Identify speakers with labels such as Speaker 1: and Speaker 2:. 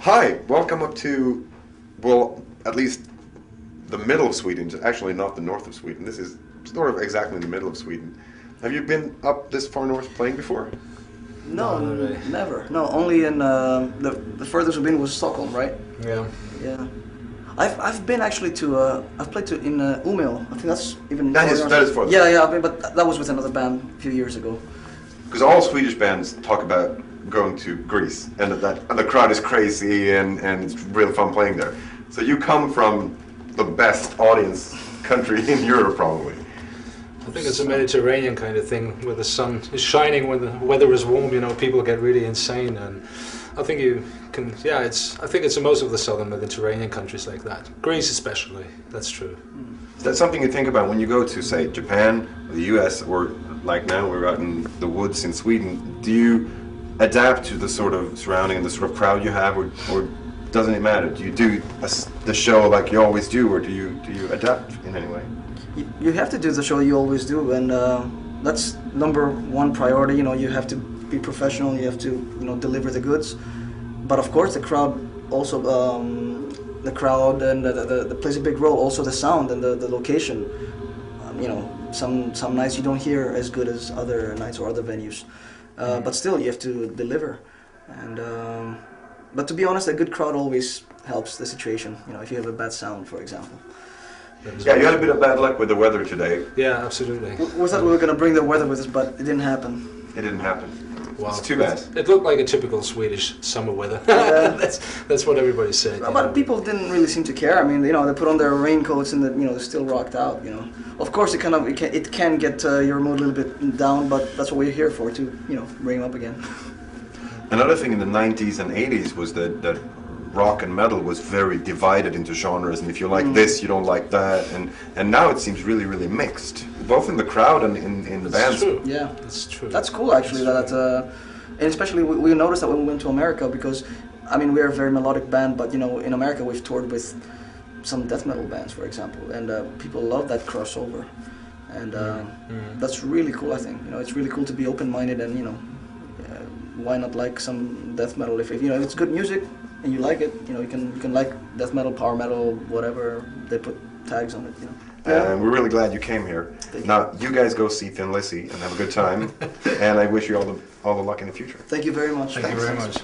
Speaker 1: Hi, welcome up to, well, at least the middle of Sweden, actually not the north of Sweden. This is sort of exactly in the middle of Sweden. Have you been up this far north playing before?
Speaker 2: No,
Speaker 3: No, not really.
Speaker 2: never. No, only in the furthest we've been was Stockholm, right?
Speaker 3: Yeah.
Speaker 2: Yeah. I've been actually to I've played to in Umeå. I think that's even
Speaker 1: That is further.
Speaker 2: Yeah, I've been, but that was with another band a few years ago.
Speaker 1: Because all Swedish bands talk about going to Greece, and and the crowd is crazy, and it's real fun playing there. So you come from the best audience country in Europe, probably.
Speaker 3: I think it's a Mediterranean kind of thing where the sun is shining when the weather is warm, people get really insane, and I think you can, I think it's in most of the southern Mediterranean countries like that. Greece especially, that's true.
Speaker 1: Is that something you think about when you go to, say, Japan, or the US, or like now we're out in the woods in Sweden? Do you adapt to the sort of surrounding and the sort of crowd you have, or doesn't it matter? Do you do the show like you always do, or do you adapt in any way?
Speaker 2: You have to do the show you always do, and that's number one priority. You have to be professional. You have to deliver the goods. But of course, the crowd also the crowd and the plays a big role. Also, the sound and the location. Some nights you don't hear as good as other nights or other venues, but still you have to deliver. And but to be honest, a good crowd always helps the situation. If you have a bad sound, for example.
Speaker 1: Yeah, you had a bit of bad luck with the weather today.
Speaker 3: Yeah, absolutely.
Speaker 2: We thought we were going to bring the weather with us, but it didn't happen.
Speaker 1: It didn't happen.
Speaker 3: Wow.
Speaker 1: It's too bad.
Speaker 3: It looked like a typical Swedish summer weather. That's what everybody said.
Speaker 2: But people didn't really seem to care. I mean, they put on their raincoats and they still rocked out. Of course, it can get your mood a little bit down, but that's what we're here for, to bring them up again.
Speaker 1: Another thing in the 90s and 80s was that rock and metal was very divided into genres, and if you like this, you don't like that, and now it seems really, really mixed, both in the crowd and in the bands.
Speaker 3: True.
Speaker 2: Yeah,
Speaker 3: that's true.
Speaker 2: That's cool, actually. And especially we noticed that when we went to America, because I mean we're a very melodic band, but in America we've toured with some death metal bands, for example, and people love that crossover, and that's really cool. I think it's really cool to be open-minded, and why not like some death metal if it's good music. And you like it, you can like death metal, power metal, whatever they put tags on it,
Speaker 1: And we're really glad you came here. Now, you guys go see Thin Lizzy and have a good time, and I wish you all the luck in the future.
Speaker 2: Thank you very much.
Speaker 3: Thank you very much.